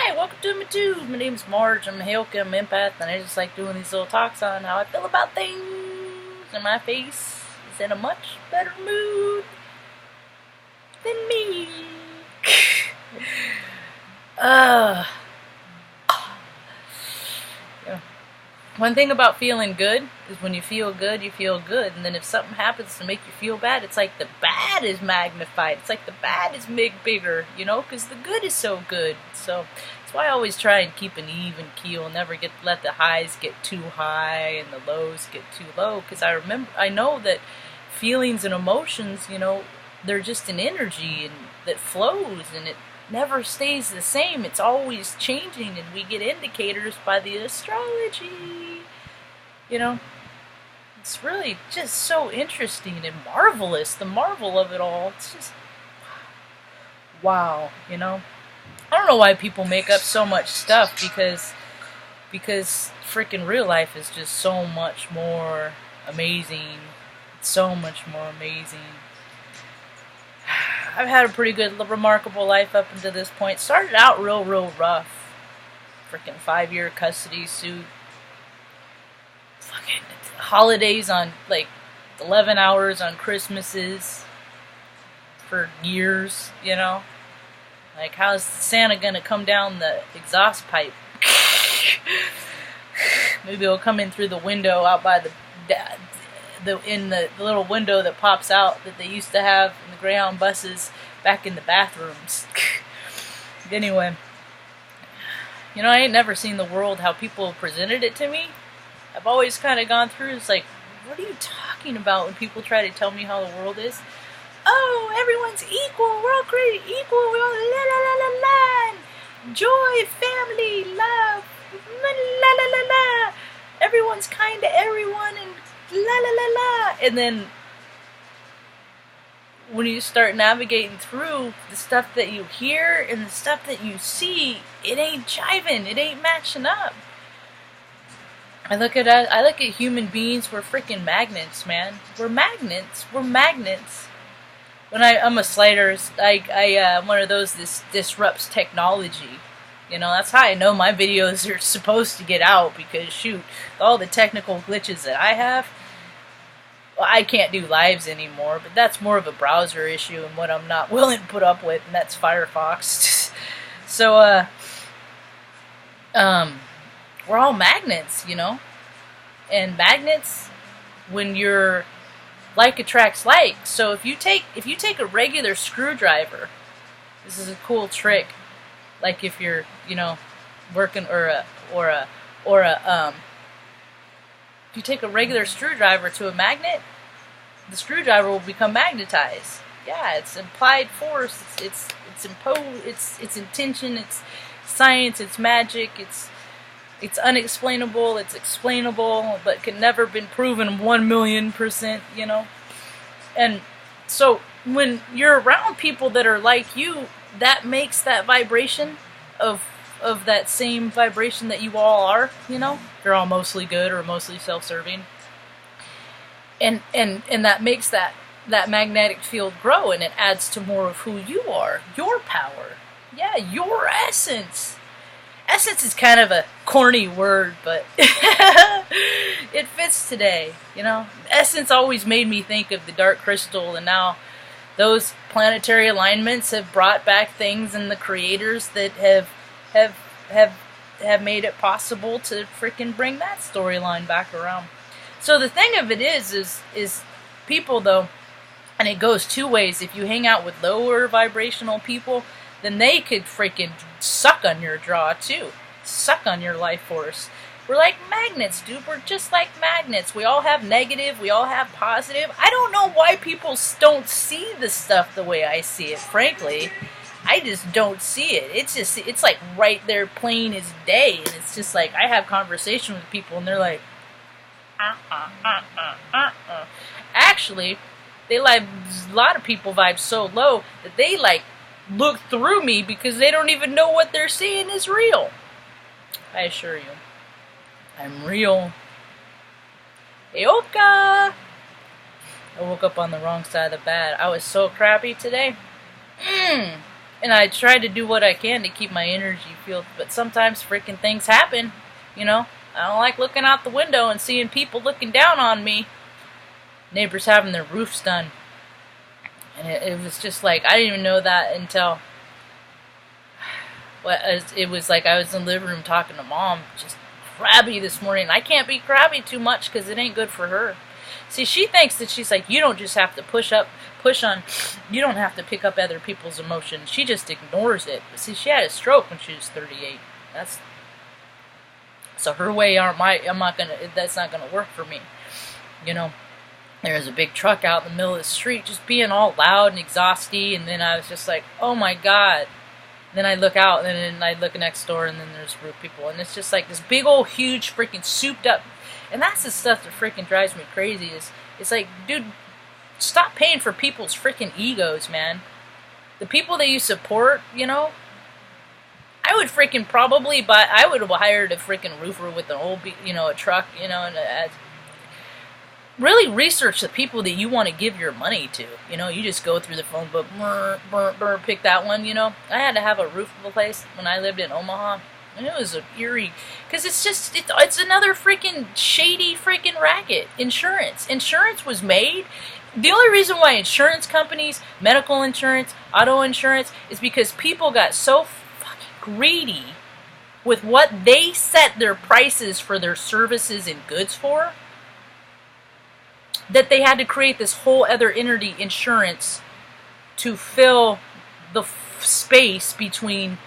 Hi, welcome to my tube. My name's Marge. I'm a Hilke, I'm an empath, and I just like doing these little talks on how I feel about things. And my face is in a much better mood than me. uh, yeah. One thing about feeling good is when you feel good, you feel good. And then if something happens to make you feel bad, it's like the bad is magnified. It's like the bad is made bigger, because the good is so good. So that's why I always try and keep an even keel. Never let the highs get too high and the lows get too low. Because I know that feelings and emotions, they're just an energy and that flows, and it never stays the same. It's always changing, and we get indicators by the astrology. It's really just so interesting and marvelous. The marvel of it all. It's just wow. I don't know why people make up so much stuff because freaking real life is just so much more amazing. It's so much more amazing. I've had a pretty good, remarkable life up until this point. Started out real rough. Freaking 5-year custody suit. Fucking holidays on, 11 hours on Christmases. For years, Like, how's Santa gonna come down the exhaust pipe? Maybe he'll come in through the window out by the little window that pops out that they used to have in the Greyhound buses back in the bathrooms. Anyway, I ain't never seen the world how people presented it to me. I've always kind of gone through, it's like, what are you talking about when people try to tell me how the world is? Oh, everyone's equal, we're all created equal, we're all la la la la la, joy, family, love, la la la la, everyone's kind to everyone, and la la la la. And then when you start navigating through the stuff that you hear and the stuff that you see, it ain't jiving, it ain't matching up. I look at human beings, we're freaking magnets, man. We're magnets. When I'm a slider, I'm one of those this disrupts technology. That's how I know my videos are supposed to get out, because shoot, all the technical glitches that I have, well, I can't do lives anymore, but that's more of a browser issue and what I'm not willing to put up with, and that's Firefox. So, we're all magnets, and magnets, when you're like attracts like. So if you take a regular screwdriver, this is a cool trick. Like if you're, working if you take a regular screwdriver to a magnet, the screwdriver will become magnetized. Yeah, it's implied force. It's imposed. It's intention. It's science. It's magic. It's unexplainable, it's explainable, but can never been proven 1,000,000%, And so when you're around people that are like you, that makes that vibration of that same vibration that you all are, They're all mostly good or mostly self-serving. And that makes that magnetic field grow, and it adds to more of who you are, your power. Yeah, your essence. Essence is kind of a corny word, but it fits today, Essence always made me think of the dark crystal, and now those planetary alignments have brought back things in the creators that have made it possible to freaking bring that storyline back around. So the thing of it is people, though, and it goes two ways. If you hang out with lower vibrational people, then they could freaking suck on your draw too. Suck on your life force. We're like magnets, dude. We're just like magnets. We all have negative, we all have positive. I don't know why people don't see the stuff the way I see it, frankly. I just don't see it. It's like right there plain as day. And it's just like, I have conversation with people and they're like, Actually, a lot of people vibe so low that they look through me because they don't even know what they're seeing is real. I assure you, I'm real. Eoka! I woke up on the wrong side of the bed. I was so crappy today. And I try to do what I can to keep my energy filled, but sometimes freaking things happen, you know. I don't like looking out the window and seeing people looking down on me. Neighbors having their roofs done. And it was just like, I didn't even know that until it was like I was in the living room talking to Mom, just crabby this morning. I can't be crabby too much because it ain't good for her. See, she thinks that she's like, you don't just have to push on, you don't have to pick up other people's emotions. She just ignores it. But see, she had a stroke when she was 38. So her way that's not gonna work for me. You know, there was a big truck out in the middle of the street just being all loud and exhausty, and then I was just like, oh my God. Then I look out, and then I look next door, and then there's group people, and it's just like this big old huge freaking souped up, and that's the stuff that freaking drives me crazy. It's like, dude, stop paying for people's freaking egos, man. The people that you support, you know, I would freaking probably buy. I would have hired a freaking roofer with an old, you know, a truck, you know, and really research the people that you want to give your money to. You know, you just go through the phone book, pick that one, you know. I had to have a roof replaced when I lived in Omaha, and it was eerie, because it's another freaking shady freaking racket. Insurance was made. The only reason why insurance companies, medical insurance, auto insurance, is because people got so fucking greedy with what they set their prices for their services and goods for, that they had to create this whole other entity, insurance, to fill the space between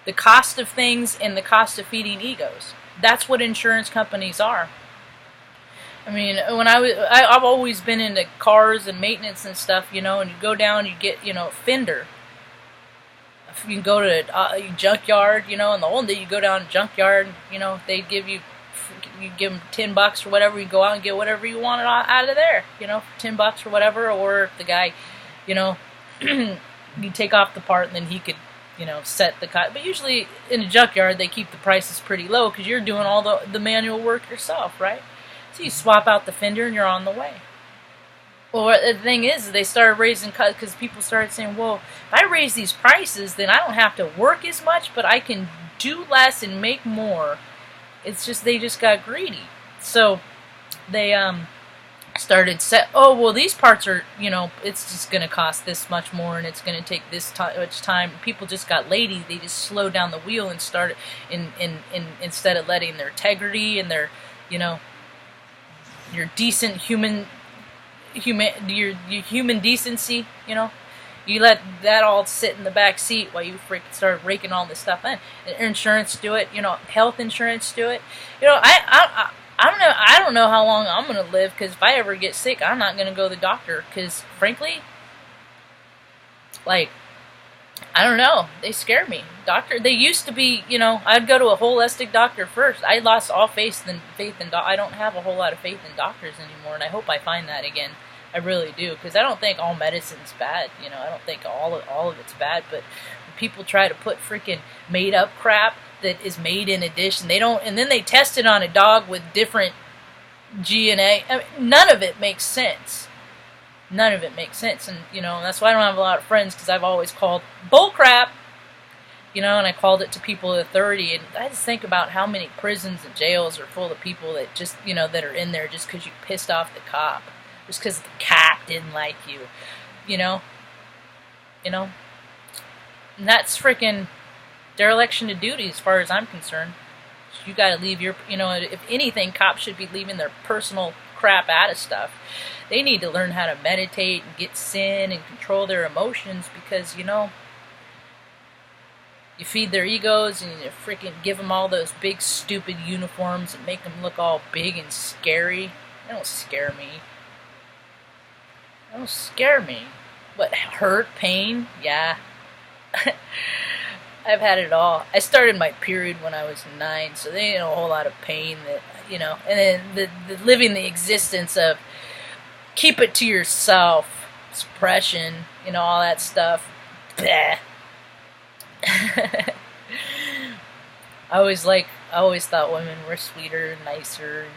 the cost of things and the cost of feeding egos. That's what insurance companies are. I mean, I've always been into cars and maintenance and stuff, you know, and you go down, you get, you know, fender. You can go to a junkyard, you know, and the old day you go down to junkyard, you know, they give you them $10 or whatever, you go out and get whatever you want out of there, you know, $10 or whatever, or if the guy, you know, you take off the part and then he could, you know, set the cut. But usually in a junkyard they keep the prices pretty low because you're doing all the manual work yourself, right? So you swap out the fender and you're on the way. Well, the thing is, they started raising cuts because people started saying, well, if I raise these prices, then I don't have to work as much, but I can do less and make more. It's just, they just got greedy. So they started oh, well, these parts are, you know, it's just going to cost this much more, and it's going to take this much time. People just got lazy. They just slowed down the wheel and started, instead of letting their integrity and their, you know, your decent human decency, you know, you let that all sit in the back seat while you freaking start raking all this stuff in. Insurance do it, you know, health insurance do it. You know, I don't know how long I'm gonna live, because if I ever get sick, I'm not gonna go to the doctor, because frankly, like, I don't know, they scare me. They used to be, you know, I'd go to a holistic doctor first. I lost all faith in I don't have a whole lot of faith in doctors anymore, and I hope I find that again. I really do, because I don't think all medicine's bad. You know, I don't think all of it's bad, but people try to put freaking made up crap that is made in addition. And then they test it on a dog with different GNA. I mean, none of it makes sense. None of it makes sense, and you know, that's why I don't have a lot of friends, because I've always called bull crap. You know, and I called it to people of authority, and I just think about how many prisons and jails are full of people that just, you know, that are in there just because you pissed off the cop, just because the cop didn't like you, you know, and that's freaking dereliction of duty as far as I'm concerned. You got to leave your, you know, if anything, cops should be leaving their personal crap out of stuff. They need to learn how to meditate and get sin and control their emotions, because, you know, you feed their egos and you freaking give them all those big stupid uniforms and make them look all big and scary. They don't scare me. They don't scare me. What, hurt, pain? Yeah. I've had it all. I started my period when I was 9, so they ain't a whole lot of pain, that, you know, and then the living the existence of keep it to yourself, suppression, you know, all that stuff. Bleh. I always thought women were sweeter and nicer, and,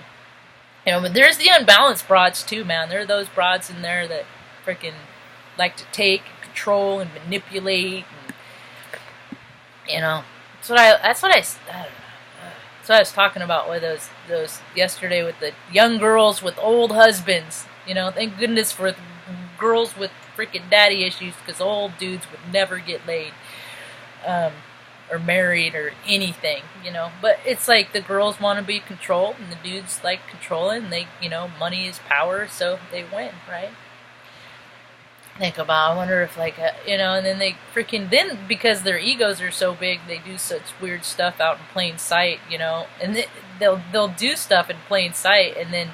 you know, but there's the unbalanced broads too, man. There are those broads in there that freaking like to take and control and manipulate and You know, that's what I was talking about with those yesterday with the young girls with old husbands. You know, thank goodness for girls with freaking daddy issues, because old dudes would never get laid, or married or anything. You know, but it's like the girls want to be controlled and the dudes like controlling. They, money is power, so they win, right? Think about, I wonder if and then they then because their egos are so big, they do such weird stuff out in plain sight, and they'll do stuff in plain sight, and then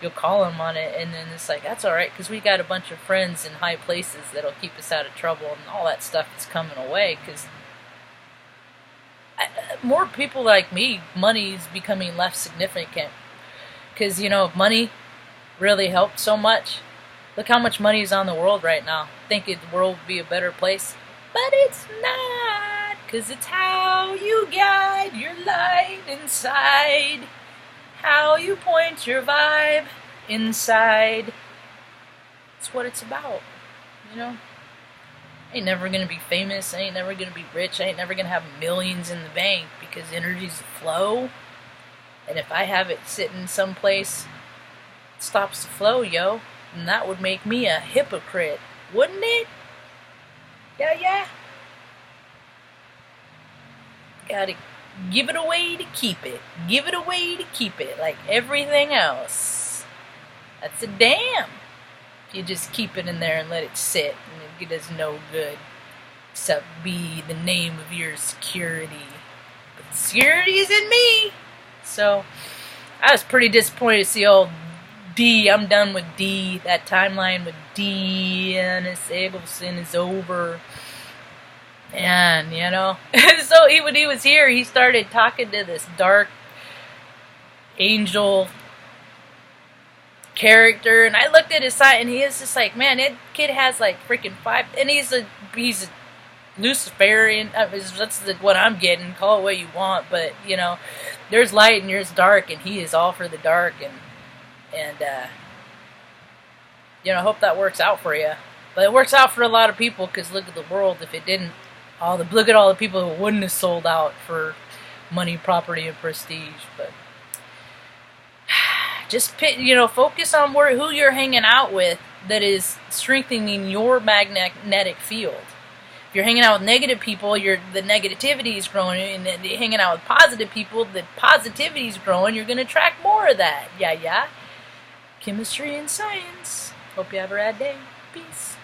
you'll call them on it, and then it's like, that's all right, because we got a bunch of friends in high places that'll keep us out of trouble, and all that stuff is coming away, because more people like me, money is becoming less significant, because money really helped so much. Look how much money is on the world right now. Think the world would be a better place. But it's not, because it's how you guide your light inside. How you point your vibe inside. It's what it's about, I ain't never going to be famous. I ain't never going to be rich. I ain't never going to have millions in the bank, because energy's a flow. And if I have it sitting someplace, it stops the flow, yo. And that would make me a hypocrite, wouldn't it? Yeah. Gotta give it away to keep it. Give it away to keep it, like everything else. That's a damn. You just keep it in there and let it sit, and it does no good, except be the name of your security. But security's in me. So, I was pretty disappointed to see old D. I'm done with D. That timeline with D. Dennis Abelson is over. And, so when he was here, he started talking to this dark angel character, and I looked at his site, and he is just like, man, that kid has like freaking 5, and he's a Luciferian. That's what I'm getting. Call it what you want, but there's light and there's dark, and he is all for the dark, and I hope that works out for you. But it works out for a lot of people, because look at the world. If it didn't, look at all the people who wouldn't have sold out for money, property, and prestige. But just focus on who you're hanging out with that is strengthening your magnetic field. If you're hanging out with negative people, the negativity is growing, and then you're hanging out with positive people, the positivity is growing. You're going to attract more of that. Yeah. Chemistry and science. Hope you have a rad day. Peace.